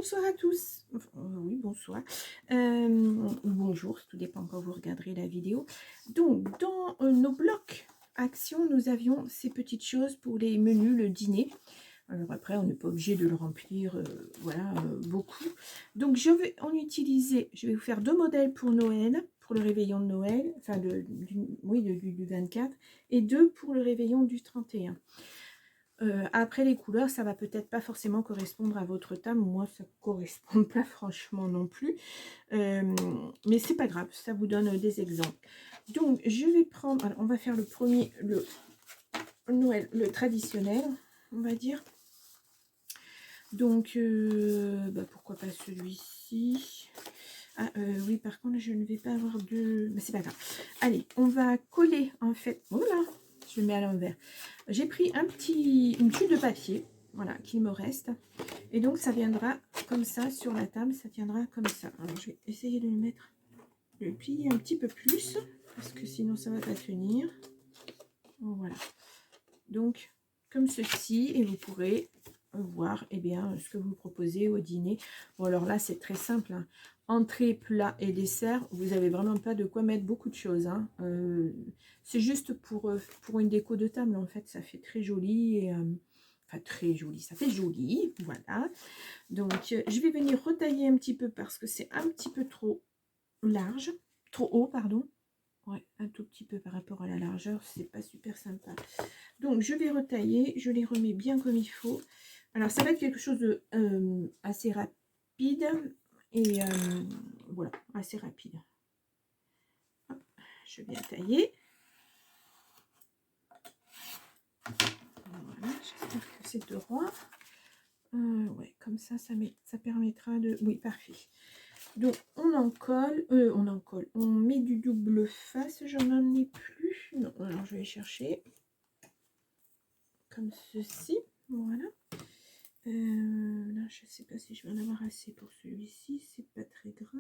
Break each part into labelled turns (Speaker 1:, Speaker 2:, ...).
Speaker 1: Bonsoir à tous. Oui, bonsoir. Ou bonjour, tout dépend quand vous regarderez la vidéo. Donc, dans nos blocs actions, nous avions ces petites choses pour les menus, le dîner. Alors après, on n'est pas obligé de le remplir, voilà, beaucoup. Donc, je vais vous faire 2 modèles pour Noël, pour le réveillon de Noël, enfin, oui, du 24, et 2 pour le réveillon du 31. Après les couleurs, ça va peut-être pas forcément correspondre à votre table. Moi, ça correspond pas franchement non plus. Mais c'est pas grave, ça vous donne des exemples. Donc, je vais prendre... Alors, on va faire le premier, le Noël, le traditionnel, on va dire. Donc, pourquoi pas celui-ci. Ah, oui, par contre, je ne vais pas avoir de... Mais c'est pas grave. Allez, on va coller, en fait... Voilà, je le mets à l'envers. J'ai pris une tuile de papier, voilà, qu'il me reste. Et donc, ça viendra comme ça sur la table, ça tiendra comme ça. Alors, je vais essayer de le plier un petit peu plus, parce que sinon, ça ne va pas tenir. Voilà. Donc, comme ceci, et vous pourrez voir ce que vous proposez au dîner. Bon, alors là, c'est très simple, hein. Entrée, plat et dessert, vous n'avez vraiment pas de quoi mettre beaucoup de choses, hein. C'est juste pour une déco de table, en fait, ça fait très joli. Et, enfin, très joli, ça fait joli, voilà. Donc, je vais venir retailler un petit peu parce que c'est un petit peu trop large, trop haut, pardon. Ouais, un tout petit peu par rapport à la largeur, c'est pas super sympa. Donc, je vais retailler, je les remets bien comme il faut. Alors, ça va être quelque chose de assez rapide. Et voilà, assez rapide. Hop, je viens tailler. Voilà, j'espère que c'est droit. Ouais, comme ça, ça permettra de... Oui, parfait. Donc, on en colle, on met du double face, j'en ai plus. Non, alors je vais chercher. Comme ceci, voilà. Là, je ne sais pas si je vais en avoir assez pour celui-ci, c'est pas très grave.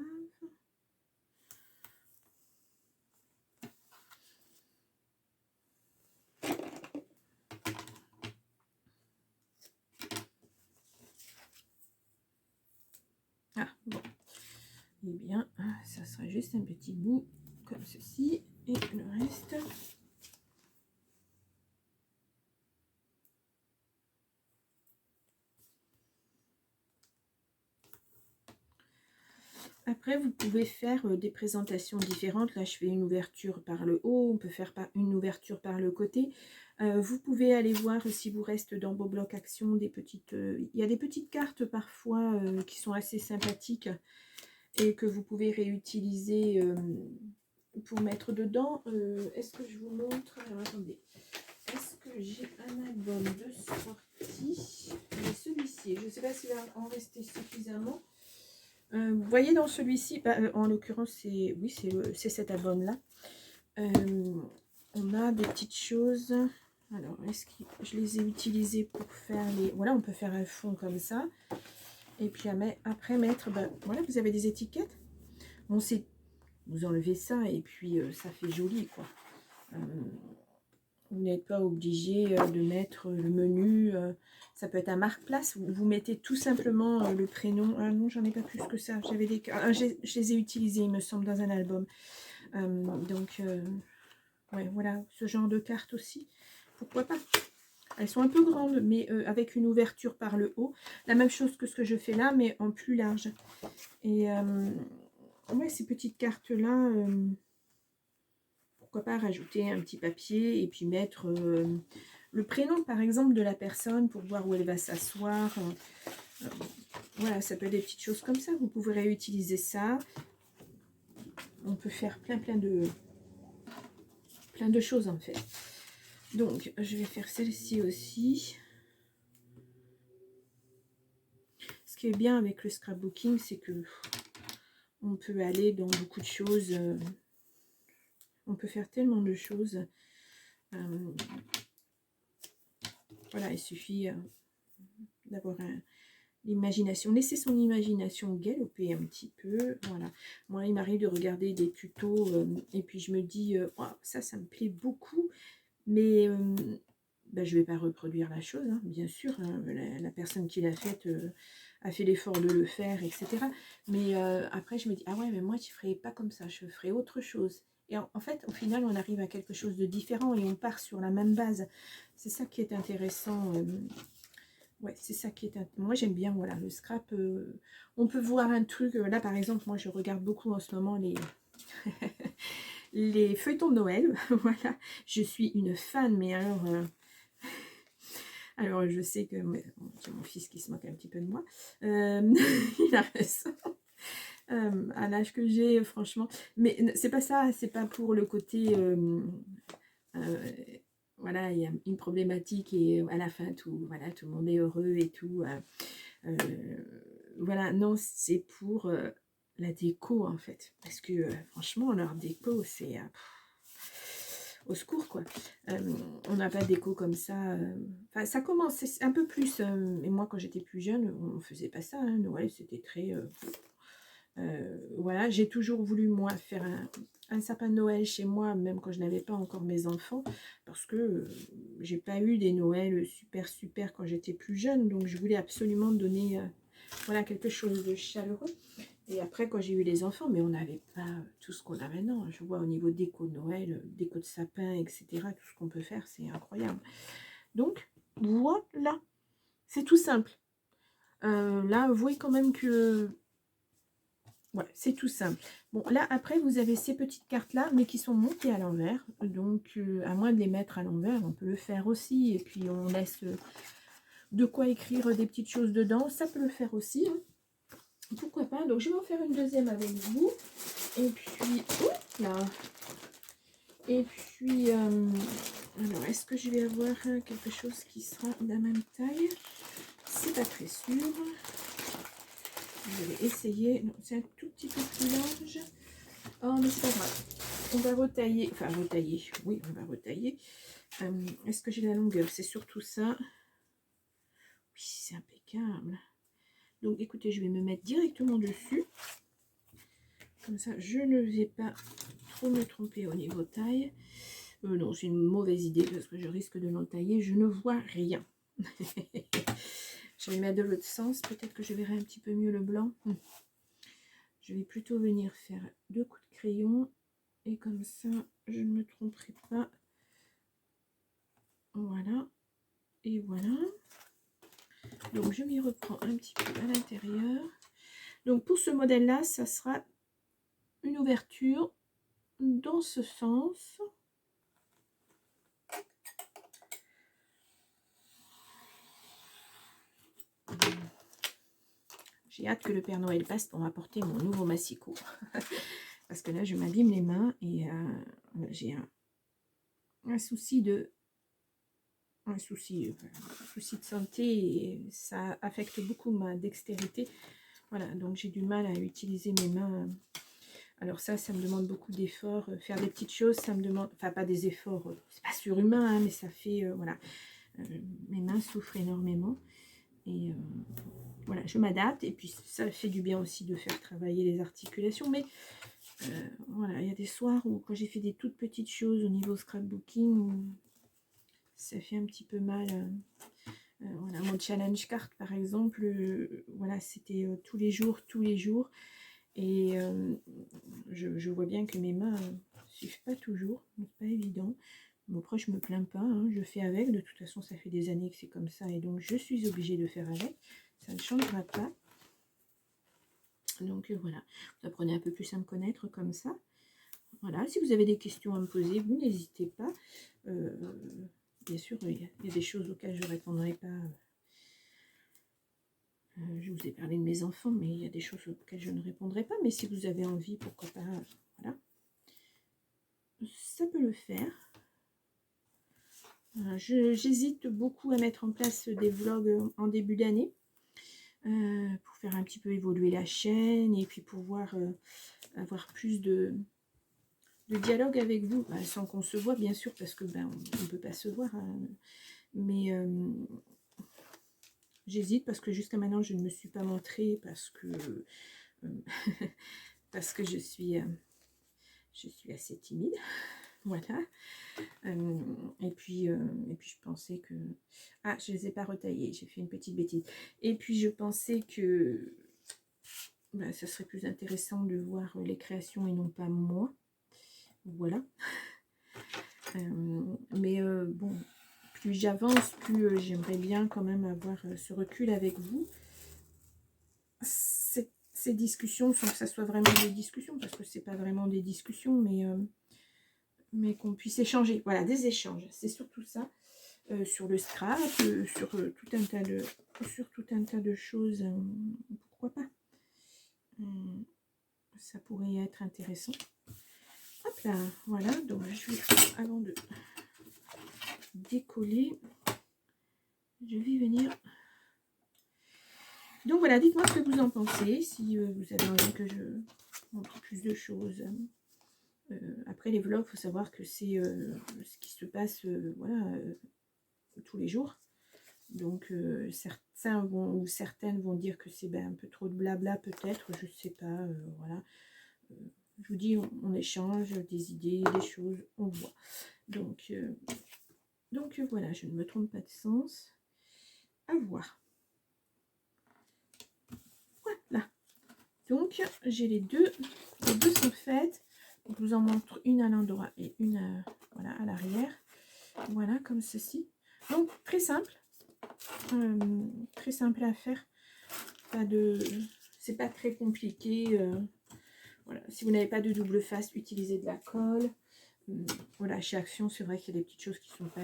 Speaker 1: Ah, bon. Eh bien, ça sera juste un petit bout comme ceci, et le reste... Après, vous pouvez faire des présentations différentes. Là, je fais une ouverture par le haut. On peut faire une ouverture par le côté. Vous pouvez aller voir si vous restez dans vos blocs actions des petites... il y a des petites cartes parfois qui sont assez sympathiques et que vous pouvez réutiliser pour mettre dedans. Est-ce que je vous montre? Alors, attendez. Est-ce que j'ai un album de sortie? Celui-ci, je ne sais pas s'il va en rester suffisamment. Vous voyez dans celui-ci, en l'occurrence, c'est cet album-là. On a des petites choses. Alors, est-ce que je les ai utilisées pour faire les... Voilà, on peut faire un fond comme ça. Et puis après mettre... voilà, vous avez des étiquettes. Bon, c'est... Vous enlevez ça et puis ça fait joli, quoi. Vous n'êtes pas obligé de mettre le menu. Ça peut être un marque-place. Vous mettez tout simplement le prénom. Ah non, j'en ai pas plus que ça. J'avais des... je les ai utilisés, il me semble, dans un album. Ouais, voilà, ce genre de carte aussi. Pourquoi pas? Elles sont un peu grandes, mais avec une ouverture par le haut. La même chose que ce que je fais là, mais en plus large. Et ouais, ces petites cartes-là... pourquoi pas rajouter un petit papier et puis mettre le prénom par exemple de la personne pour voir où elle va s'asseoir. Voilà, ça peut être des petites choses comme ça. Vous pouvez réutiliser ça. On peut faire plein de choses en fait. Donc je vais faire celle-ci aussi. Ce qui est bien avec le scrapbooking, c'est que on peut aller dans beaucoup de choses. On peut faire tellement de choses. Voilà, il suffit d'avoir l'imagination, laisser son imagination galoper un petit peu. Voilà, moi il m'arrive de regarder des tutos et puis je me dis oh, ça me plaît beaucoup, mais je vais pas reproduire la chose, hein, bien sûr, hein, la personne qui l'a faite a fait l'effort de le faire, etc. Mais après, je me dis, ah ouais, mais moi, je ne ferais pas comme ça, je ferais autre chose. Et en fait, au final, on arrive à quelque chose de différent et on part sur la même base. C'est ça qui est intéressant. Ouais, c'est ça qui est... Moi, j'aime bien, voilà, le scrap. On peut voir un truc... là, par exemple, moi, je regarde beaucoup en ce moment les... les feuilletons de Noël. Voilà, je suis une fan, mais alors... alors, je sais que j'ai mon fils qui se moque un petit peu de moi. Il a raison. À l'âge que j'ai, franchement. Mais c'est pas ça, c'est pas pour le côté... voilà, il y a une problématique et à la fin, voilà, tout le monde est heureux et tout. Voilà, non, c'est pour la déco, en fait. Parce que, franchement, leur déco, c'est... au secours, quoi. On n'a pas de déco comme ça. Enfin, ça commence, c'est un peu plus. Et moi, quand j'étais plus jeune, on faisait pas ça. Hein, Noël, c'était très. Voilà, j'ai toujours voulu, moi, faire un sapin de Noël chez moi, même quand je n'avais pas encore mes enfants, parce que j'ai pas eu des Noëls super quand j'étais plus jeune. Donc, je voulais absolument donner voilà, quelque chose de chaleureux. Et après, quand j'ai eu les enfants, mais on n'avait pas tout ce qu'on a maintenant. Je vois au niveau déco de Noël, déco de sapin, etc. Tout ce qu'on peut faire, c'est incroyable. Donc, voilà. C'est tout simple. Là, vous voyez quand même que... Ouais, c'est tout simple. Bon, là, après, vous avez ces petites cartes-là, mais qui sont montées à l'envers. Donc, à moins de les mettre à l'envers, on peut le faire aussi. Et puis, on laisse de quoi écrire des petites choses dedans. Ça peut le faire aussi, hein. Pourquoi pas. Donc, je vais en faire une deuxième avec vous. Et puis, là. Et puis, alors, est-ce que je vais avoir quelque chose qui sera de la même taille? C'est pas très sûr. Je vais essayer. Non, c'est un tout petit peu plus large. Oh, mais c'est pas grave. On va retailler. Enfin, retailler. Oui, on va retailler. Est-ce que j'ai la longueur? C'est surtout ça. Oui, c'est impeccable. Donc, écoutez, je vais me mettre directement dessus. Comme ça, je ne vais pas trop me tromper au niveau taille. Non, c'est une mauvaise idée parce que je risque de l'entailler. Je ne vois rien. Je vais mettre de l'autre sens. Peut-être que je verrai un petit peu mieux le blanc. Je vais plutôt venir faire 2 coups de crayon. Et comme ça, je ne me tromperai pas. Voilà. Et voilà. Donc, je m'y reprends un petit peu à l'intérieur. Donc, pour ce modèle-là, ça sera une ouverture dans ce sens. J'ai hâte que le Père Noël passe pour m'apporter mon nouveau massicot. Parce que là, je m'abîme les mains et j'ai un souci de santé et ça affecte beaucoup ma dextérité. Voilà, donc j'ai du mal à utiliser mes mains. Alors ça me demande beaucoup d'efforts. Faire des petites choses, ça me demande... Enfin, pas des efforts, c'est pas surhumain, hein, mais ça fait... voilà. Mes mains souffrent énormément. Et voilà, je m'adapte. Et puis, ça fait du bien aussi de faire travailler les articulations. Mais voilà, il y a des soirs où, quand j'ai fait des toutes petites choses au niveau scrapbooking, ça fait un petit peu mal. Voilà, mon challenge carte, par exemple, voilà, c'était tous les jours. Et je vois bien que mes mains ne suivent pas toujours. C'est pas évident. Bon, après, je me plains pas, hein, je fais avec. De toute façon, ça fait des années que c'est comme ça. Et donc, je suis obligée de faire avec. Ça ne changera pas. Donc, voilà. Vous apprenez un peu plus à me connaître comme ça. Voilà. Si vous avez des questions à me poser, vous n'hésitez pas. Bien sûr, il y a des choses auxquelles je ne répondrai pas. Je vous ai parlé de mes enfants, mais il y a des choses auxquelles je ne répondrai pas. Mais si vous avez envie, pourquoi pas, voilà. Ça peut le faire. J'hésite beaucoup à mettre en place des vlogs en début d'année. Pour faire un petit peu évoluer la chaîne et puis pouvoir avoir plus de dialogue avec vous, sans qu'on se voit bien sûr parce que on ne peut pas se voir, hein. Mais j'hésite parce que jusqu'à maintenant je ne me suis pas montrée parce que parce que je suis assez timide. Voilà. Et puis je pensais que... Ah, je ne les ai pas retaillés, j'ai fait une petite bêtise. Et puis je pensais que bah, ça serait plus intéressant de voir les créations et non pas moi. Voilà. Mais bon, plus j'avance, plus j'aimerais bien quand même avoir ce recul avec vous. Ces discussions, sans que ça soit vraiment des discussions, parce que c'est pas vraiment des discussions, mais qu'on puisse échanger. Voilà, des échanges. C'est surtout ça. Sur le scrap, sur tout un tas de choses. Pourquoi pas, ça pourrait être intéressant. Hop là, voilà. Donc je vais, avant de décoller, je vais venir. Donc voilà, dites-moi ce que vous en pensez, si vous avez envie que je montre plus de choses. Après les vlogs, il faut savoir que c'est ce qui se passe voilà, tous les jours. Donc certains vont, ou certaines vont dire que c'est un peu trop de blabla peut-être, je sais pas, voilà. Je vous dis, on échange des idées, des choses, on voit. Donc voilà, je ne me trompe pas de sens. À voir. Voilà. Donc j'ai les deux sont faites. Donc, je vous en montre une à l'endroit et une voilà, à l'arrière. Voilà, comme ceci. Donc très simple à faire. Pas de, c'est pas très compliqué. Voilà. Si vous n'avez pas de double face, utilisez de la colle. Voilà, chez Action, c'est vrai qu'il y a des petites choses qui ne sont pas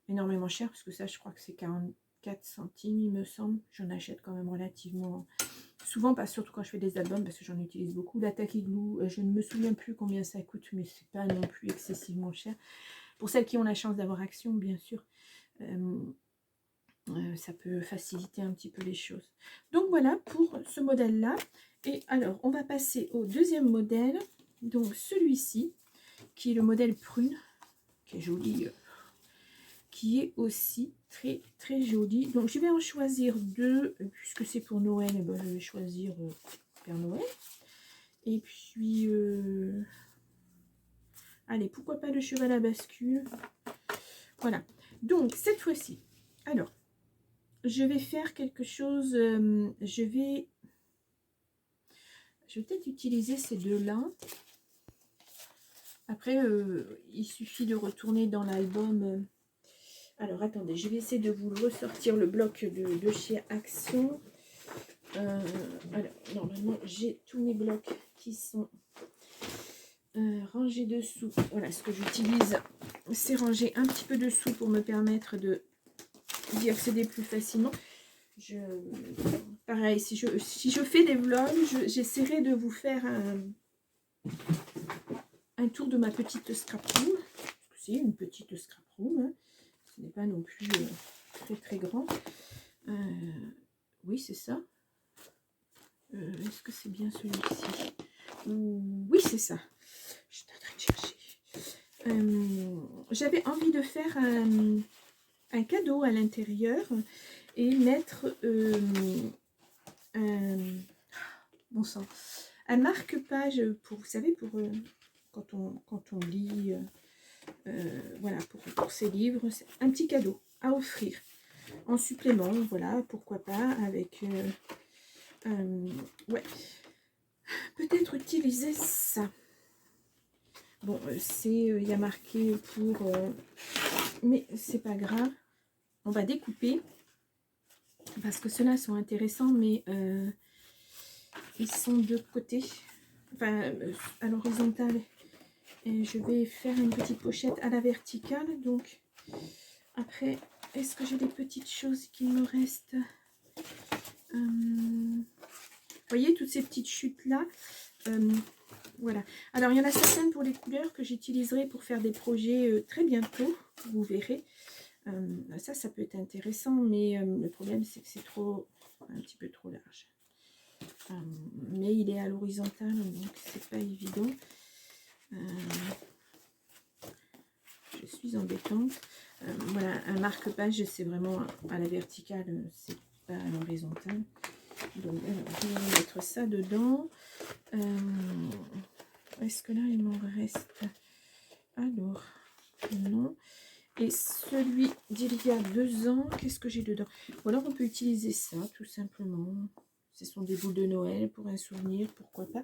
Speaker 1: énormément chères, parce que ça, je crois que c'est 44 centimes, il me semble. J'en achète quand même relativement souvent, pas surtout quand je fais des albums, parce que j'en utilise beaucoup. La Tacky Glue, je ne me souviens plus combien ça coûte, mais c'est pas non plus excessivement cher. Pour celles qui ont la chance d'avoir Action, bien sûr, ça peut faciliter un petit peu les choses. Donc voilà pour ce modèle-là. Et alors, on va passer au deuxième modèle, donc celui-ci, qui est le modèle prune, qui est joli, qui est aussi très très joli. Donc je vais en choisir deux, puisque c'est pour Noël, et ben, je vais choisir Père Noël. Et puis, allez, pourquoi pas le cheval à bascule. Voilà, donc cette fois-ci, alors, je vais faire quelque chose, je vais peut-être utiliser ces deux-là. Après, il suffit de retourner dans l'album. Alors, attendez, je vais essayer de vous ressortir le bloc de chez Action. Alors, normalement, j'ai tous mes blocs qui sont rangés dessous. Voilà, ce que j'utilise, c'est ranger un petit peu dessous pour me permettre d'y accéder plus facilement. Pareil, si je fais des vlogs, j'essaierai de vous faire un tour de ma petite scrap room. C'est une petite scrap room, hein. Ce n'est pas non plus très très grand. Oui, c'est ça. Est-ce que c'est bien celui-ci? Oui, c'est ça. Je suis en train de chercher. J'avais envie de faire un cadeau à l'intérieur et mettre bon sang, un marque-page pour, vous savez, pour quand on lit, voilà, pour ces livres, c'est un petit cadeau à offrir en supplément, voilà, pourquoi pas, avec ouais, peut-être utiliser ça. Bon, il y a marqué pour, mais c'est pas grave, on va découper parce que ceux-là sont intéressants, mais ils sont de côté, enfin à l'horizontale, et je vais faire une petite pochette à la verticale. Donc après, est-ce que j'ai des petites choses qui me restent? Vous voyez toutes ces petites chutes là, voilà. Alors il y en a certaines pour les couleurs que j'utiliserai pour faire des projets très bientôt, vous verrez. Ça peut être intéressant, mais le problème c'est que c'est un petit peu trop large. Mais il est à l'horizontale, donc c'est pas évident. Je suis embêtante. Voilà, un marque-page, c'est vraiment à la verticale, c'est pas à l'horizontale. Donc je vais mettre ça dedans. Est-ce que là il m'en reste? Alors, non. Et celui d'il y a 2 ans, qu'est-ce que j'ai dedans? Ou alors on peut utiliser ça, tout simplement. Ce sont des boules de Noël pour un souvenir, pourquoi pas.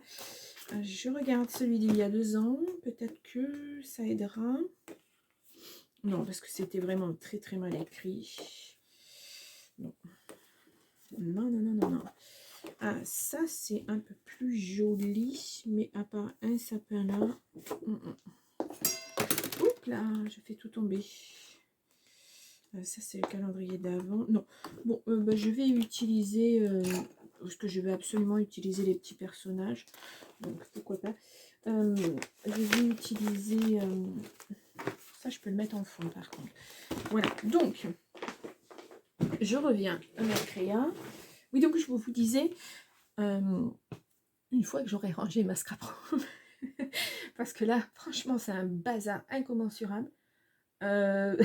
Speaker 1: Je regarde celui d'il y a 2 ans. Peut-être que ça aidera. Non, parce que c'était vraiment très très mal écrit. Non. Non, non, non, non, non. Ah, ça c'est un peu plus joli, mais à part un sapin là. Oups là, je fais tout tomber. Ça c'est le calendrier d'avant. Non, bon, bah, je vais utiliser, parce que je vais absolument utiliser les petits personnages. Donc pourquoi pas. Je vais utiliser, ça je peux le mettre en fond par contre. Voilà, donc je reviens à ma créa. Oui, donc je vous disais, une fois que j'aurai rangé ma scrap room, parce que là, franchement, c'est un bazar incommensurable. Je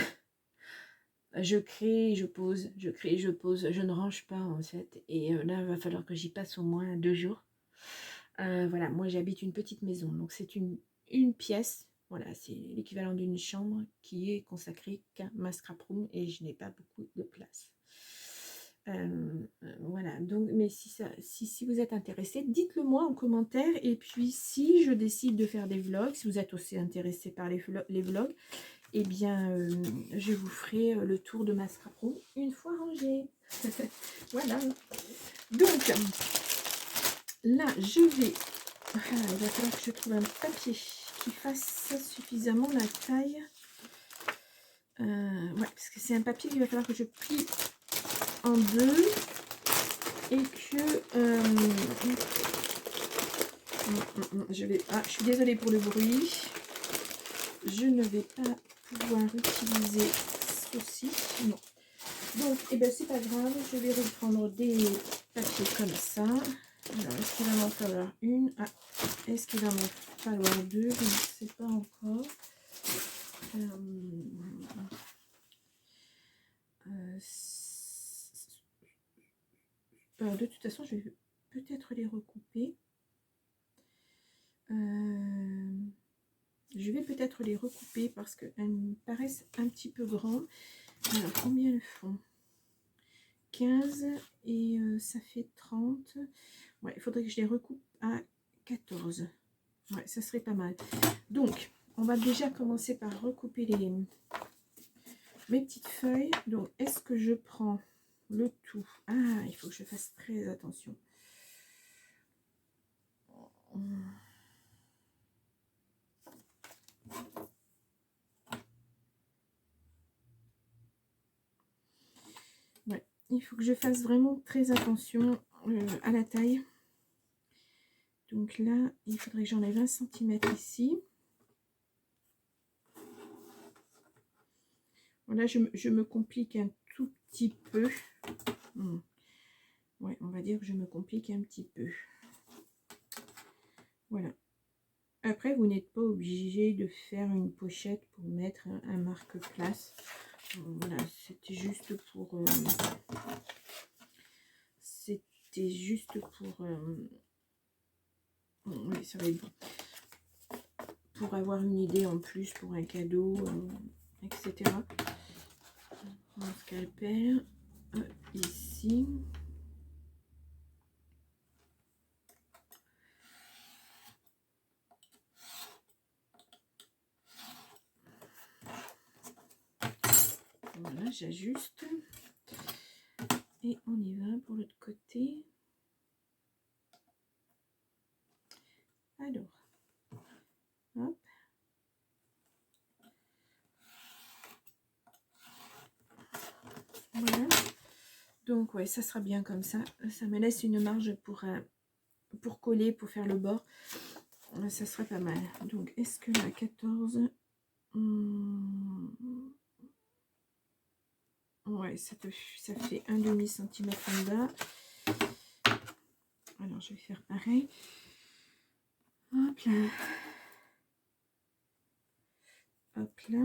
Speaker 1: crée, je pose, je crée, je pose, je ne range pas en fait. Et là, il va falloir que j'y passe au moins 2 jours. Voilà, moi j'habite une petite maison, donc c'est une pièce. Voilà, c'est l'équivalent d'une chambre qui est consacrée qu'à ma scrap room et je n'ai pas beaucoup de place. Voilà, donc, mais si vous êtes intéressé, dites-le moi en commentaire. Et puis si je décide de faire des vlogs, si vous êtes aussi intéressé par les vlogs, eh bien je vous ferai le tour de ma scrap room une fois rangée. Voilà, donc là je vais, il va falloir que je trouve un papier qui fasse suffisamment la taille. Ouais, parce que c'est un papier qu'il va falloir que je plie en deux et que je suis désolée pour le bruit, je ne vais pas pouvoir utiliser ceci, non. Donc et ben c'est pas grave, je vais reprendre des papiers comme ça. Alors est-ce qu'il va m'en falloir une? Ah, est-ce qu'il va m'en falloir deux? Je ne sais pas encore. De toute façon, je vais peut-être les recouper. Je vais peut-être les recouper parce qu'elles me paraissent un petit peu grandes. Alors, combien elles font? 15 et ça fait 30. Ouais, il faudrait que je les recoupe à 14. Ouais, ça serait pas mal. Donc, on va déjà commencer par recouper mes petites feuilles. Donc, est-ce que je prends le tout? Ah, il faut que je fasse très attention. Ouais, il faut que je fasse vraiment très attention à la taille. Donc là, il faudrait que j'enlève 1 cm ici. Voilà, je me complique un tout petit peu. Ouais, on va dire que je me complique un petit peu. Voilà. Après, vous n'êtes pas obligé de faire une pochette pour mettre un marque-place. Voilà, c'était juste pour... oui, ça va être bon. Pour avoir une idée en plus pour un cadeau, etc. Mon scalpel, ici. Voilà, j'ajuste. Et on y va pour l'autre côté. Alors, hop. Voilà. Donc, ouais, ça sera bien comme ça. Ça me laisse une marge pour coller, pour faire le bord. Ça sera pas mal. Donc, est-ce que la 14... ouais, ça fait un demi-centimètre en bas. Alors, je vais faire pareil. Hop là. Hop là.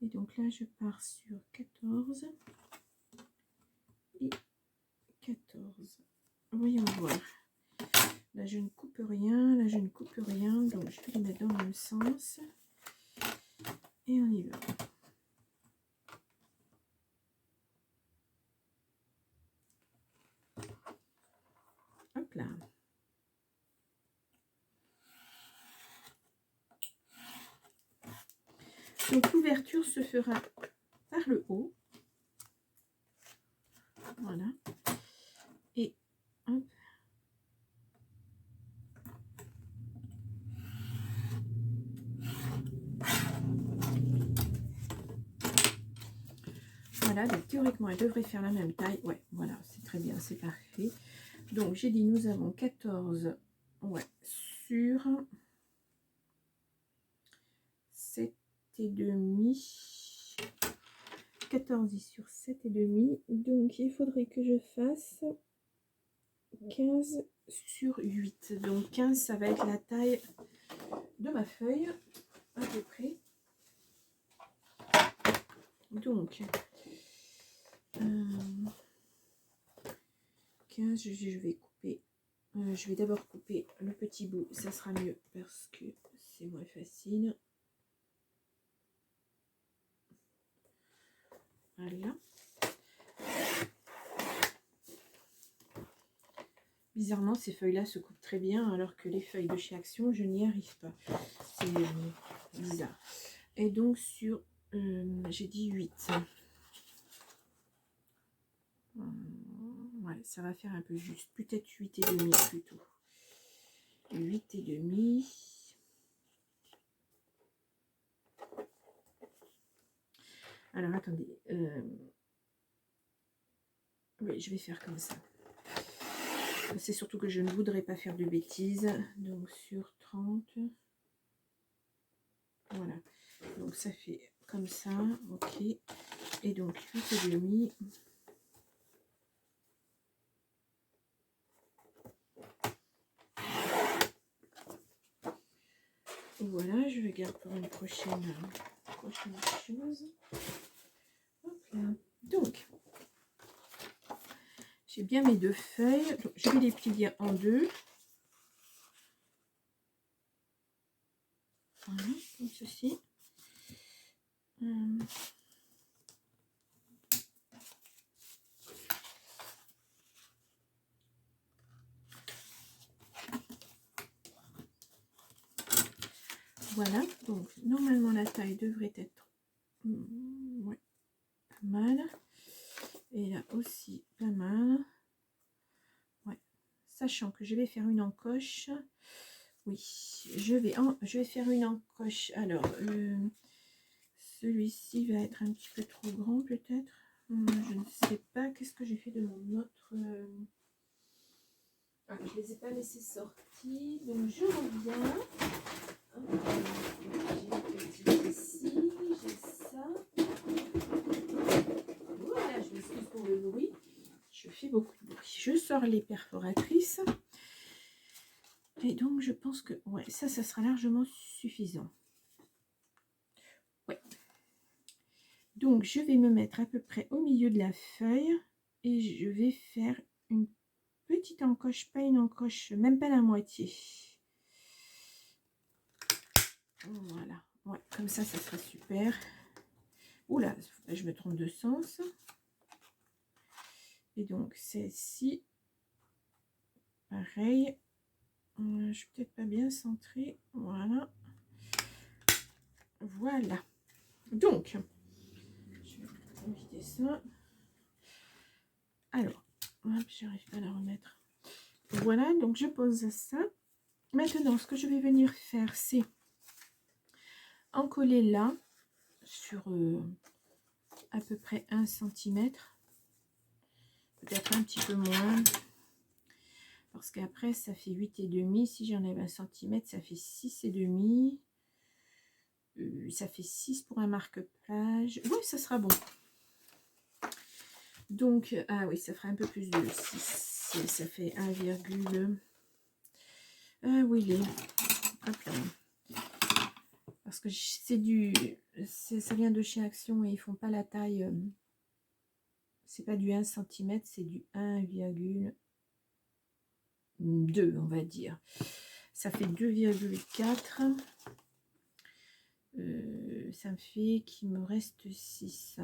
Speaker 1: Et donc là, je pars sur 14 et 14. Voyons voir. Là, je ne coupe rien. Là, je ne coupe rien. Donc, je vais les mettre dans le même sens. Et on y va. Hop là. Donc, l'ouverture se fera par le haut. Voilà. Et hop. Voilà, donc théoriquement, elle devrait faire la même taille. Ouais, voilà, c'est très bien, c'est parfait. Donc, j'ai dit, nous avons 14, ouais, sur 7,5. 14 sur 7,5. Donc, il faudrait que je fasse 15 sur 8. Donc, 15, ça va être la taille de ma feuille, à peu près. Donc, 15, je vais couper. Je vais d'abord couper le petit bout, ça sera mieux parce que c'est moins facile. Voilà. Bizarrement, ces feuilles-là se coupent très bien, alors que les feuilles de chez Action, je n'y arrive pas. C'est bizarre. Et donc, sur, j'ai dit 8. Ouais, ça va faire un peu juste. Peut-être 8,5 plutôt. 8,5. Alors, attendez. Oui, je vais faire comme ça. C'est surtout que je ne voudrais pas faire de bêtises. Donc, sur 30. Voilà. Donc, ça fait comme ça. Ok. Et donc, 8,5. Voilà, je vais garder pour une prochaine chose. Hop là. Donc, j'ai bien mes deux feuilles. Donc, je vais les plier en deux. Voilà, comme ceci. Voilà, donc normalement la taille devrait être ouais, pas mal. Et là aussi pas mal. Ouais. Sachant que je vais faire une encoche. Oui, je vais faire une encoche. Alors, celui-ci va être un petit peu trop grand peut-être. Je ne sais pas. Qu'est-ce que j'ai fait de mon autre... Ah, je ne les ai pas laissés sortis. Donc, je reviens. J'ai ici, j'ai ça. Voilà, je m'excuse pour le bruit. Je fais beaucoup de bruit. Je sors les perforatrices. Et donc, je pense que ouais, ça sera largement suffisant. Ouais. Donc, je vais me mettre à peu près au milieu de la feuille. Et je vais faire une petite encoche, pas une encoche, même pas la moitié. Voilà. Ouais, comme ça sera super. Oula, je me trompe de sens. Et donc, celle-ci, pareil. Je suis peut-être pas bien centrée. Voilà. Voilà. Donc, je vais éviter ça. Alors, j'arrive pas à la remettre. Voilà, donc je pose ça. Maintenant, ce que je vais venir faire, c'est en coller là, sur à peu près 1 cm. Peut-être un petit peu moins. Parce qu'après, ça fait 8,5. Si j'enlève 1 cm, ça fait 6,5. Ça fait 6 pour un marque-page. Oui, ça sera bon. Donc, ah oui, ça fera un peu plus de 6. Ça fait 1, ah oui, il est. Hop là. Parce que c'est du... Ça vient de chez Action et ils font pas la taille. C'est pas du 1 cm, c'est du 1,5. 2, on va dire. Ça fait 2,4. Ça me fait qu'il me reste 6.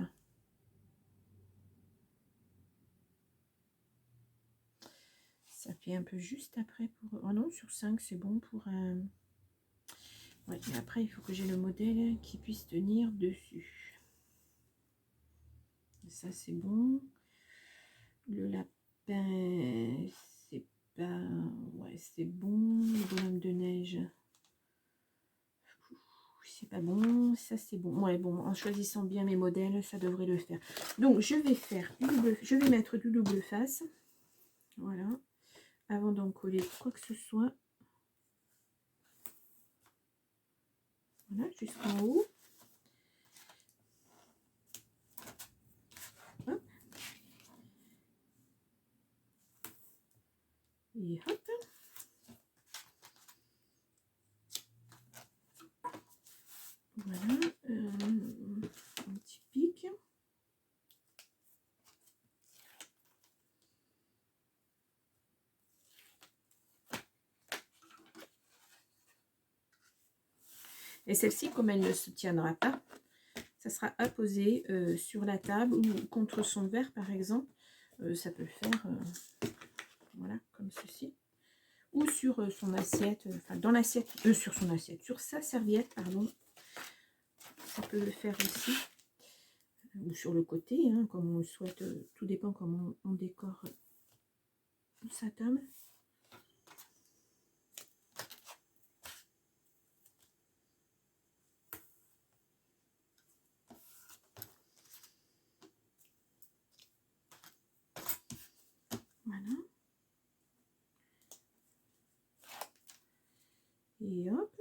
Speaker 1: Ça fait un peu juste après pour... Oh non, sur 5, c'est bon pour un... Ouais, et après, il faut que j'ai le modèle qui puisse tenir dessus. Ça, c'est bon. Le lapin, c'est pas... Ouais, c'est bon. Le bonhomme de neige, c'est pas bon. Ça, c'est bon. Ouais, bon, en choisissant bien mes modèles, ça devrait le faire. Donc, je vais faire du double... Je vais mettre du double face. Voilà. Avant d'en coller quoi que ce soit. Voilà, jusqu'en haut. Hop. Et hop. Voilà. Un petit pic. Et celle-ci, comme elle ne se tiendra pas, ça sera apposé sur la table ou contre son verre, par exemple. Ça peut le faire, voilà, comme ceci. Ou sur son assiette, enfin dans l'assiette, sur son assiette, sur sa serviette, pardon. Ça peut le faire aussi. Ou sur le côté, hein, comme on le souhaite. Tout dépend comment on décore sa table. Voilà. Et hop.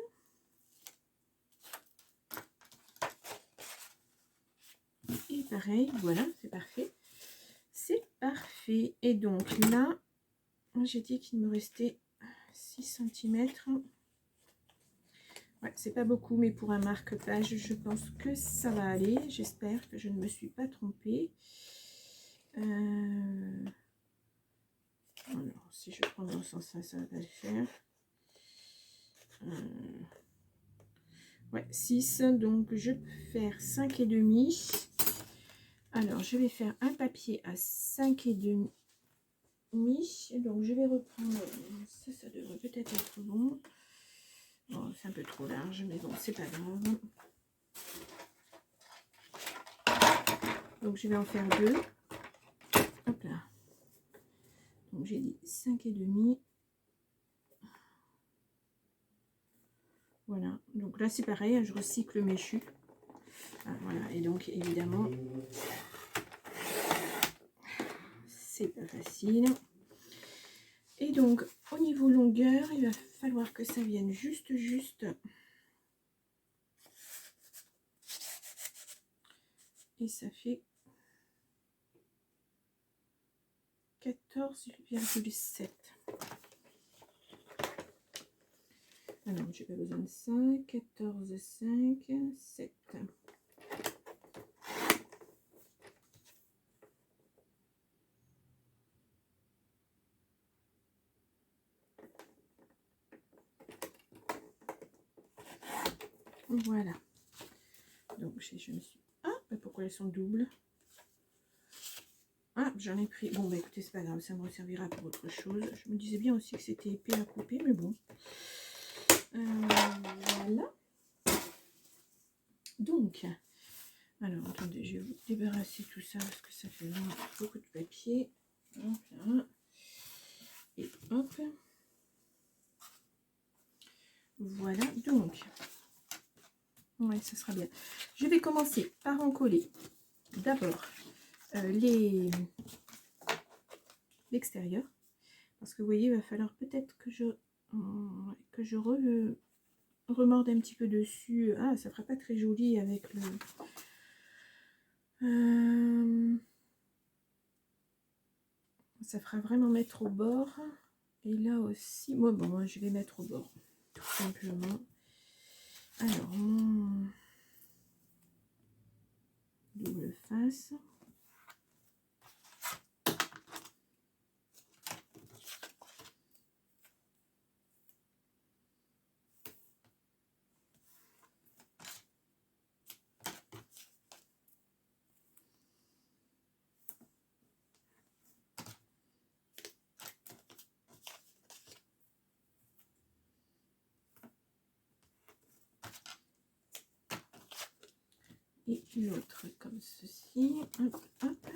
Speaker 1: Et pareil, voilà, c'est parfait. C'est parfait. Et donc là, j'ai dit qu'il me restait 6 cm. Ouais, c'est pas beaucoup, mais pour un marque-page, je pense que ça va aller. J'espère que je ne me suis pas trompée. Alors, si je prends dans ce sens-là, ça va le faire. Ouais, 6. Donc, je peux faire 5,5. Alors, je vais faire un papier à 5,5. Donc, je vais reprendre... Ça devrait peut-être être bon. Bon, c'est un peu trop large, mais bon, c'est pas grave. Donc, je vais en faire 2. Hop là. Donc, j'ai dit 5,5. Voilà. Donc là, c'est pareil, je recycle mes chus. Ah, voilà. Et donc, évidemment, c'est pas facile. Et donc, au niveau longueur, il va falloir que ça vienne juste. Et ça fait 14,7. Ah non, j'ai pas besoin de ça. 14,5, 7. Voilà. Donc, je me suis... Ah, bah pourquoi elles sont doubles? Ah, j'en ai pris. Bon, bah écoutez, c'est pas grave, ça me servira pour autre chose. Je me disais bien aussi que c'était épais à couper, mais bon. Voilà. Donc, alors, attendez, je vais vous débarrasser tout ça parce que ça fait vraiment beaucoup de papier. Hop là. Et hop. Voilà, donc. Ouais, ça sera bien. Je vais commencer par en coller d'abord l'extérieur. Parce que vous voyez, il va falloir peut-être que je remorde un petit peu dessus. Ah, ça fera pas très joli avec le... ça fera vraiment mettre au bord. Et là aussi, moi, bon, je vais mettre au bord, tout simplement. Alors, mon double face. Et l'autre comme ceci. Hop, hop.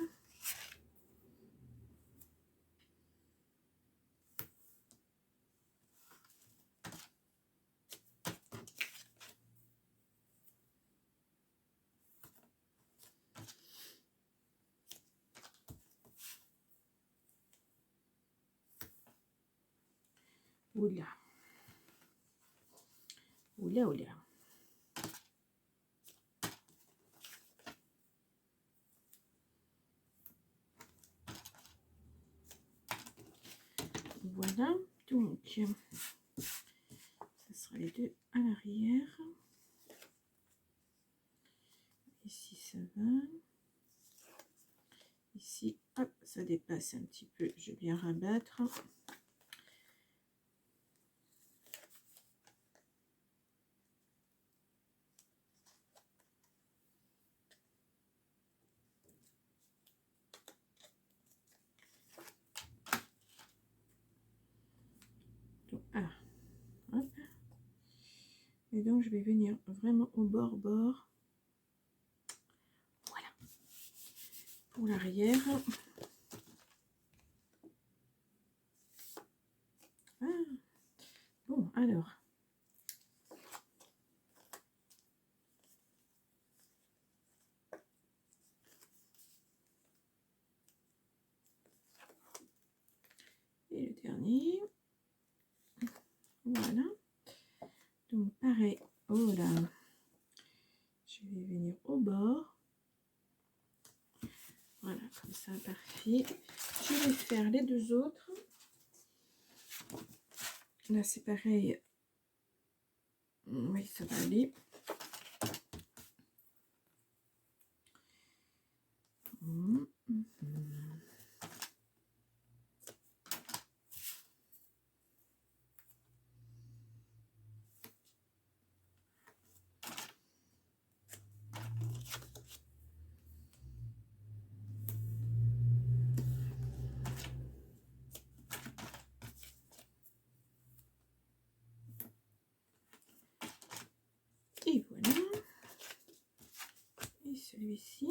Speaker 1: Oula. Oula, oula. Voilà. Donc, ça sera les deux à l'arrière. Ici, ça va. Ici, hop, ça dépasse un petit peu. Je vais bien rabattre. Donc, ah, hop. Et donc, je vais venir vraiment au bord. Voilà. Pour l'arrière. Ah, bon, alors. Et le dernier. Voilà. Donc, pareil. Oh là. Je vais venir au bord. Voilà, comme ça, parfait. Je vais faire les deux autres. Là, c'est pareil. Oui, ça va aller. Et voilà. Et celui-ci.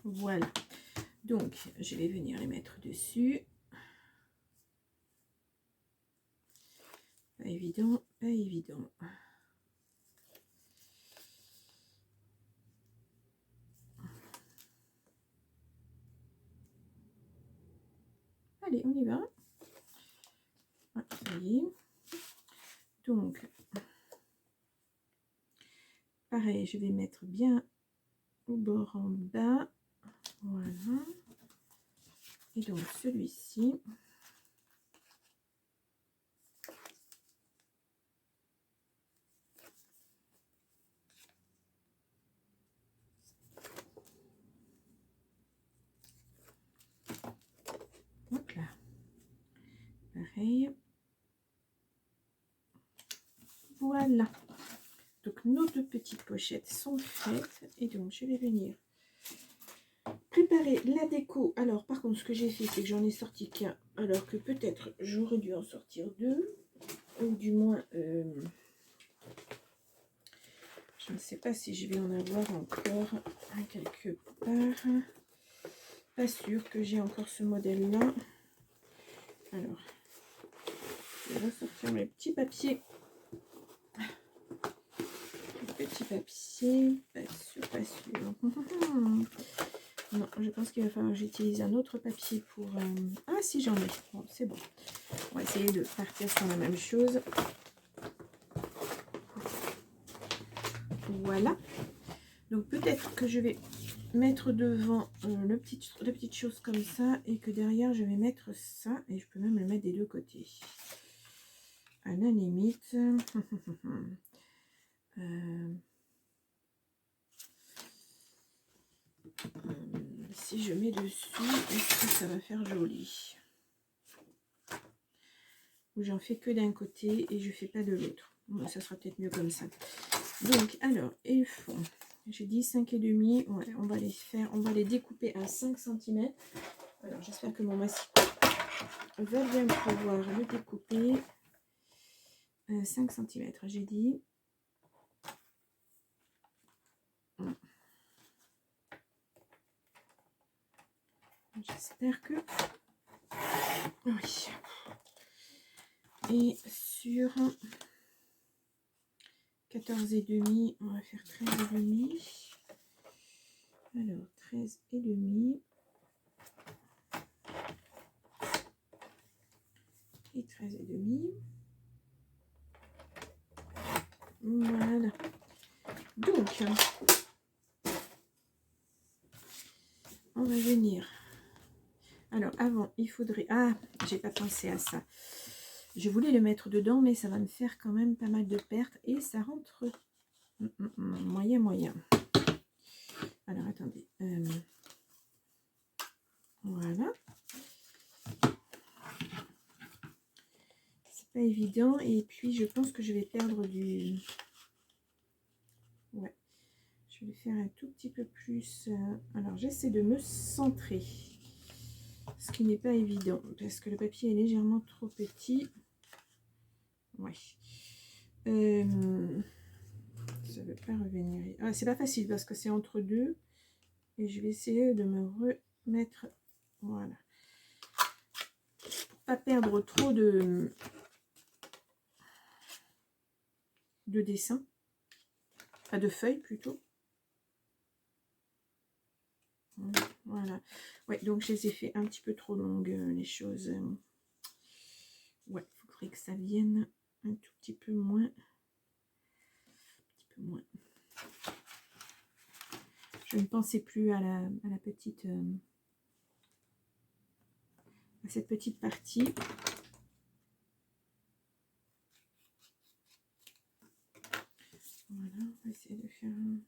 Speaker 1: Voilà. Donc, je vais venir les mettre dessus. Pas évident, pas évident. Allez, on y va. Ah, ça y est. Donc, pareil, je vais mettre bien au bord en bas. Voilà. Et donc, celui-ci. Hop là. Pareil. Voilà. Donc, nos deux petites pochettes sont faites. Et donc, je vais venir préparer la déco. Alors, par contre, ce que j'ai fait, c'est que j'en ai sorti qu'un. Alors que peut-être j'aurais dû en sortir deux. Ou du moins, je ne sais pas si je vais en avoir encore quelque part. Pas sûr que j'ai encore ce modèle-là. Alors, je vais ressortir mes petits papiers. Petit papier, pas sûr, pas sûr. Non, je pense qu'il va falloir que j'utilise un autre papier pour... Ah si, j'en ai. Bon, c'est bon. On va essayer de partir sur la même chose. Voilà. Donc peut-être que je vais mettre devant le petite chose comme ça et que derrière je vais mettre ça et je peux même le mettre des deux côtés. À la limite... Si je mets dessus, est-ce que ça va faire joli? Ou j'en fais que d'un côté et je fais pas de l'autre. Bon, ça sera peut-être mieux comme ça. Donc, alors, et le fond. J'ai dit 5,5. Ouais, on va les faire, on va les découper à 5 cm. Alors, j'espère que mon massicot va bien pouvoir le découper. 5 cm, j'ai dit. J'espère que... Oui. Et sur 14,5, on va faire 13,5. Alors, 13,5. Et 13,5. Voilà. Donc, on va venir. Alors, avant, il faudrait... Ah, j'ai pas pensé à ça. Je voulais le mettre dedans, mais ça va me faire quand même pas mal de pertes. Et ça rentre moyen. Alors, attendez. Voilà. C'est pas évident. Et puis, je pense que je vais perdre du... Ouais. Je vais faire un tout petit peu plus... Alors, j'essaie de me centrer. Ce qui n'est pas évident. Parce que le papier est légèrement trop petit. Ouais. Ça ne veut pas revenir. Ah, c'est pas facile parce que c'est entre deux. Et je vais essayer de me remettre. Voilà. Pour pas perdre trop de dessin. Enfin, de feuilles plutôt. Voilà. Ouais, donc je les ai fait un petit peu trop longues, les choses. Ouais, il faudrait que ça vienne un tout petit peu moins. Je ne pensais plus à la petite... à cette petite partie. Voilà, on va essayer de faire un...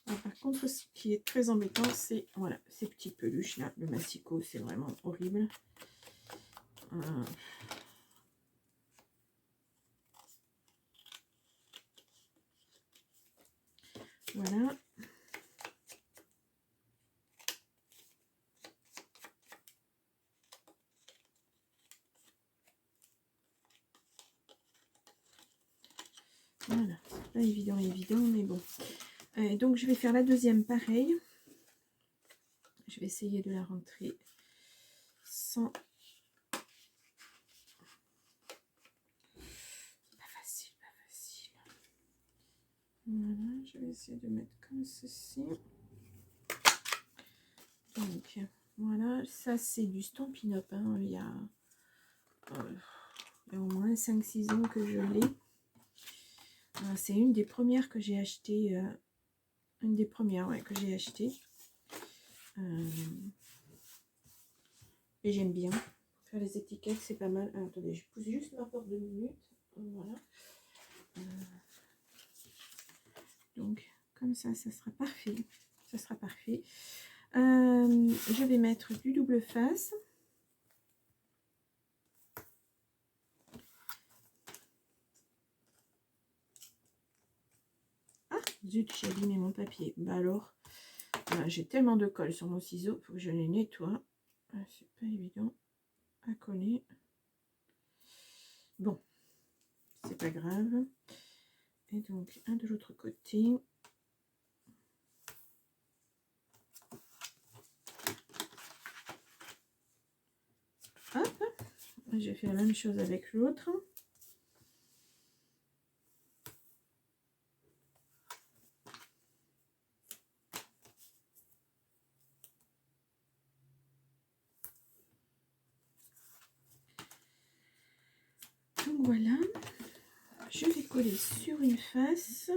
Speaker 1: Alors, par contre, ce qui est très embêtant, c'est voilà, ces petits peluches là. Le massicot, c'est vraiment horrible. Voilà. Voilà, c'est pas évident, mais bon. Donc, je vais faire la deuxième pareil. Je vais essayer de la rentrer sans... Pas facile. Voilà, je vais essayer de mettre comme ceci. Donc, voilà, ça c'est du Stampin' Up. Hein. Il y a au moins 5-6 ans que je l'ai. C'est une des premières que j'ai acheté. Une des premières que j'ai acheté. Et j'aime bien. Faire les étiquettes, c'est pas mal. Ah, attendez, je pousse juste ma porte 2 minutes. Voilà. Donc, comme ça, ça sera parfait. Ça sera parfait. Je vais mettre du double face. Ah, zut, j'ai abîmé mon papier. Bah alors, j'ai tellement de colle sur mon ciseau, il faut que je les nettoie. C'est pas évident à coller. Bon, c'est pas grave. Et donc, un de l'autre côté. Hop, j'ai fait la même chose avec l'autre. Donc voilà, je vais coller sur une face.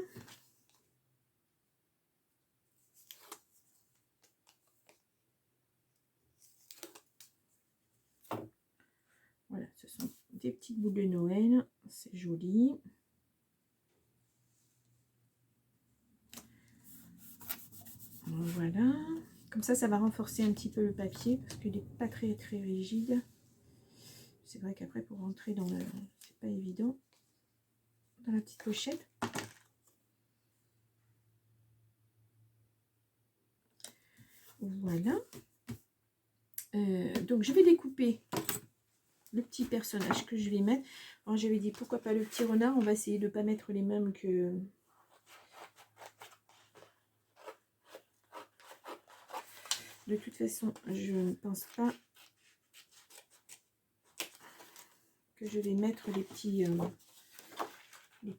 Speaker 1: Voilà, ce sont des petites boules de Noël, c'est joli. Voilà. Comme ça va renforcer un petit peu le papier parce qu'il n'est pas très rigide. C'est vrai qu'après, pour rentrer dans le... C'est pas évident. Dans la petite pochette. Voilà. Donc, je vais découper le petit personnage que je vais mettre. Alors, j'avais dit, pourquoi pas le petit renard. On va essayer de ne pas mettre les mêmes que... De toute façon, je ne pense pas que je vais mettre les petits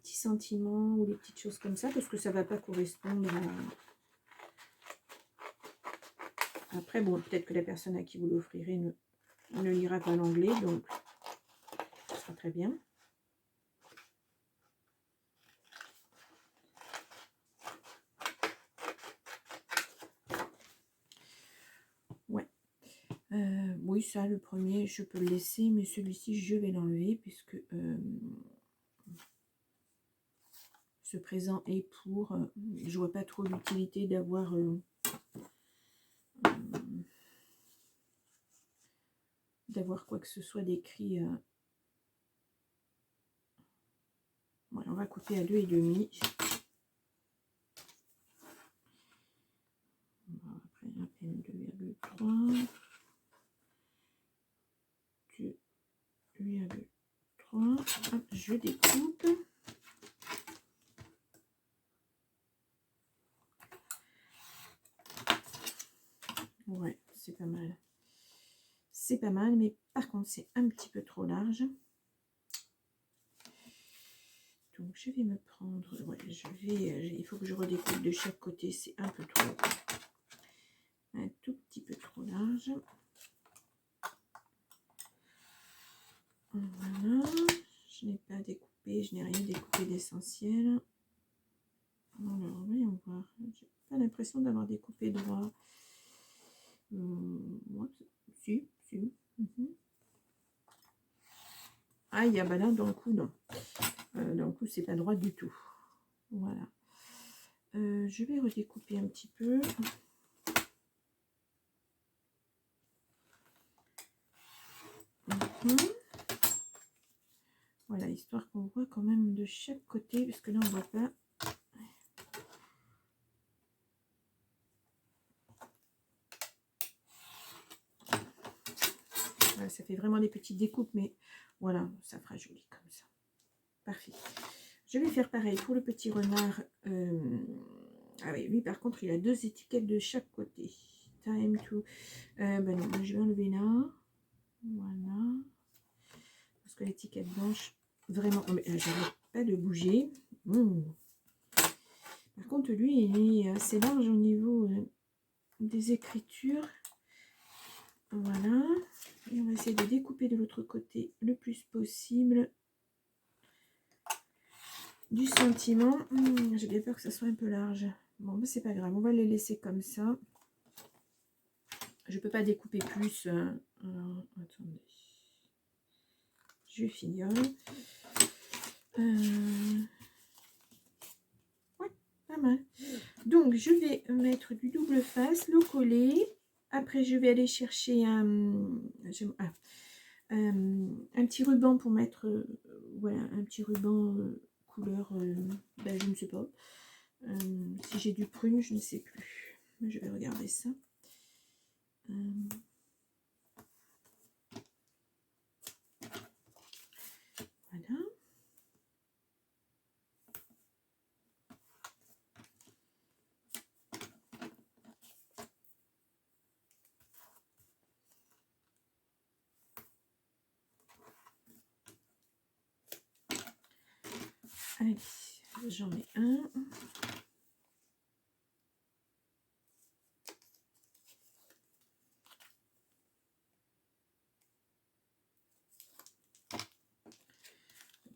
Speaker 1: sentiments ou les petites choses comme ça, parce que ça ne va pas correspondre à... Après, bon, peut-être que la personne à qui vous l'offrirez ne lira pas l'anglais, donc ça sera très bien. Ouais. Oui, ça, le premier, je peux le laisser, mais celui-ci, je vais l'enlever, puisque ce présent est pour... je vois pas trop l'utilité d'avoir... d'avoir quoi que ce soit d'écrit. Ouais, on va couper à 2,5. Après, à peine 2,3. 2,3. Hop, je découpe. Ouais, c'est pas mal. C'est pas mal, mais par contre, c'est un petit peu trop large. Donc, je vais me prendre... Ouais, il faut que je redécoupe de chaque côté. C'est un peu trop... Un tout petit peu trop large. Voilà. Je n'ai pas découpé, je n'ai rien découpé d'essentiel. Alors, voyons voir. J'ai pas l'impression d'avoir découpé droit. Ouais, si. Ah, il y a bah là, dans le coup, non. Dans le coup, c'est pas droit du tout. Voilà. Je vais redécouper un petit peu. Voilà, histoire qu'on voit quand même de chaque côté, parce que là, on voit pas. Voilà, ça fait vraiment des petites découpes, mais voilà, ça fera joli comme ça. Parfait. Je vais faire pareil pour le petit renard. Ah oui, lui par contre, il a 2 étiquettes de chaque côté. Time to... ben non, je vais enlever là. Voilà. Parce que l'étiquette blanche, vraiment, j'arrête pas de bouger. Par contre, lui, il est assez large au niveau des écritures. Voilà. Et on va essayer de découper de l'autre côté le plus possible du sentiment. J'ai bien peur que ça soit un peu large. Bon, mais c'est pas grave, on va les laisser comme ça. Je peux pas découper plus. Alors, attendez. Je fignole. Ouais, pas mal. Donc, je vais mettre du double face, le coller. Après, je vais aller chercher un petit ruban pour mettre, voilà, un petit ruban couleur, ben, je ne sais pas. Si j'ai du prune, je ne sais plus. Je vais regarder ça. Voilà. Allez, j'en mets un.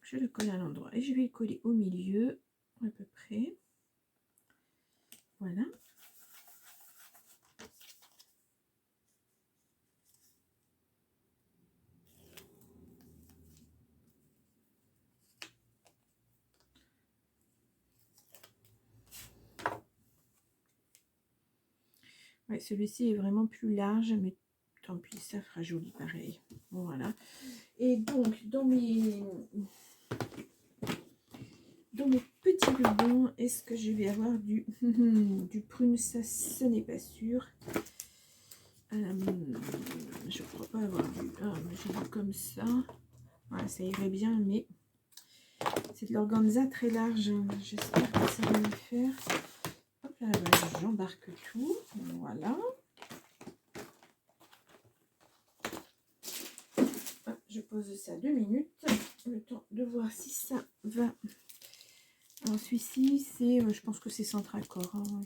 Speaker 1: Je le colle à l'endroit et je vais le coller au milieu à peu près. Voilà. Ouais, celui-ci est vraiment plus large, mais tant pis, ça fera joli pareil. Voilà. Et donc, dans mes petits rubans, est-ce que je vais avoir du prune? Ça, ce n'est pas sûr. Je crois pas avoir du... Ah, j'ai vu comme ça. Voilà, ça irait bien, mais c'est de l'organza très large. J'espère que ça va le faire. Hop là, voilà, j'embarque tout. Voilà. Hop, je pose ça 2 minutes. Le temps de voir si ça va. Alors celui-ci, c'est, je pense que c'est Centracor. Hein,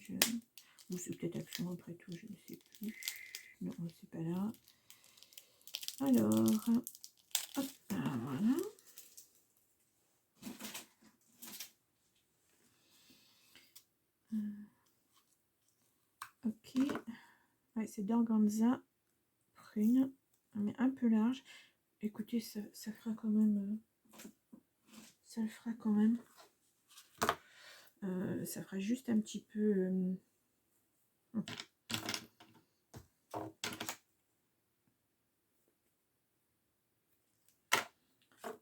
Speaker 1: ou c'est peut-être Action après tout, je ne sais plus. Non, c'est pas là. Alors, hop, voilà. Ok. Ouais, c'est d'organza prune, mais un peu large. Écoutez, ça fera quand même... ça le fera quand même. Ça fera juste un petit peu...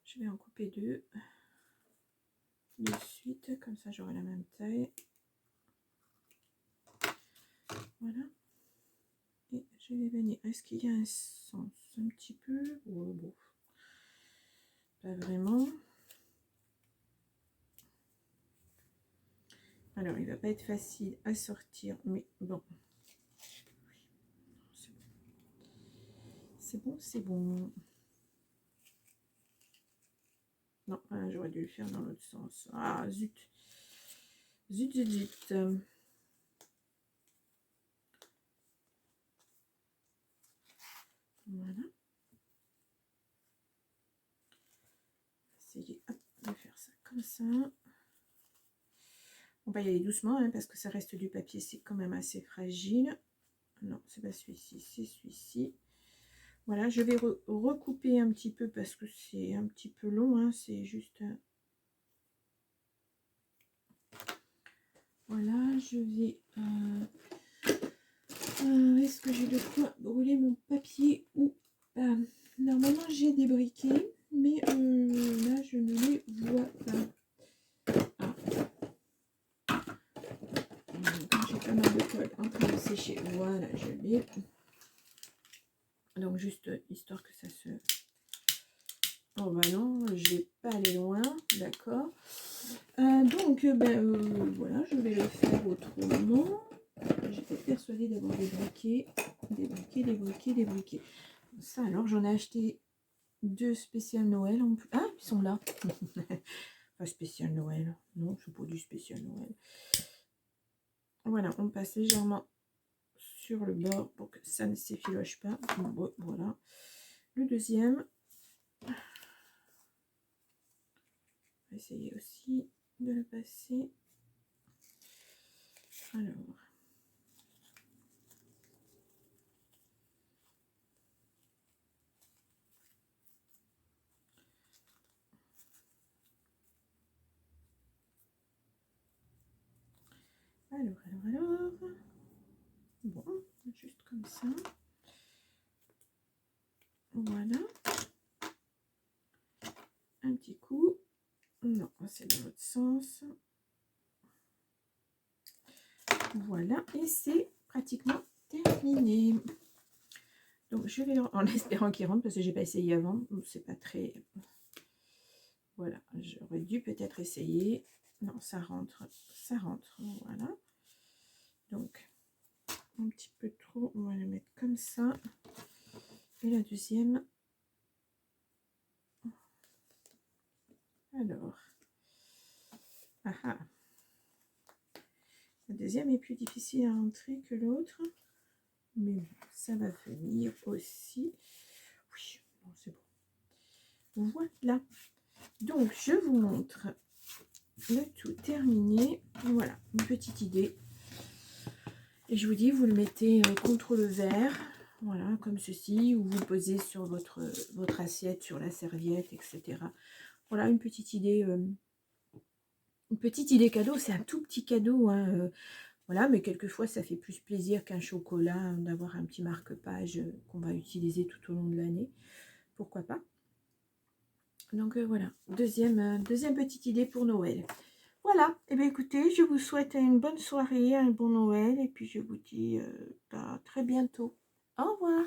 Speaker 1: Je vais en couper deux de suite, comme ça j'aurai la même taille. Voilà. Et je vais venir. Est-ce qu'il y a un sens? Un petit peu? Oh, bon. Pas vraiment. Alors, il va pas être facile à sortir, mais bon. C'est bon, c'est bon. Non, j'aurais dû le faire dans l'autre sens. Ah, zut. Zut, zut, zut. Voilà. Essayer de faire ça comme ça. On va y aller doucement hein, parce que ça reste du papier, c'est quand même assez fragile. Non, c'est pas celui-ci, c'est celui-ci. Voilà, je vais recouper un petit peu parce que c'est un petit peu long. Hein, c'est juste... Voilà, je vais... est-ce que j'ai de quoi brûler mon papier ou pas? Normalement, j'ai des briquets, mais là, je ne les vois pas. Ah. Quand j'ai pas mal de colle en train de sécher, voilà, je l'ai. Donc, juste histoire que ça se... Oh bah non, je vais pas aller loin, d'accord. Donc, voilà, je vais le faire autrement. J'étais persuadée d'avoir des briquets, des briquets, des briquets, des briquets. Ça, alors, j'en ai acheté 2 spécial Noël en plus. Ah, ils sont là. Pas spécial Noël. Non, c'est pas du spécial Noël. Voilà, on passe légèrement sur le bord pour que ça ne s'effiloche pas. Bon, voilà. Le deuxième. On va essayer aussi de le passer. Alors. Alors. Bon, juste comme ça. Voilà. Un petit coup. Non, c'est dans l'autre sens. Voilà, et c'est pratiquement terminé. Donc je vais, en espérant qu'il rentre, parce que j'ai pas essayé avant, c'est pas très... Voilà, j'aurais dû peut-être essayer. Non, ça rentre, voilà. Donc, un petit peu trop, on va le mettre comme ça. Et la deuxième... Alors... Ah ah. La deuxième est plus difficile à rentrer que l'autre. Mais ça va venir aussi. Oui, bon, c'est bon. Voilà. Donc, je vous montre le tout terminé. Voilà, une petite idée. Et je vous dis, vous le mettez contre le verre. Voilà, comme ceci. Ou vous le posez sur votre assiette, sur la serviette, etc. Voilà, une petite idée cadeau. C'est un tout petit cadeau, hein, Voilà, mais quelquefois, ça fait plus plaisir qu'un chocolat, d'avoir un petit marque-page qu'on va utiliser tout au long de l'année. Pourquoi pas? Donc voilà, deuxième petite idée pour Noël. Voilà, et bien écoutez, je vous souhaite une bonne soirée, un bon Noël, et puis je vous dis à très bientôt. Au revoir.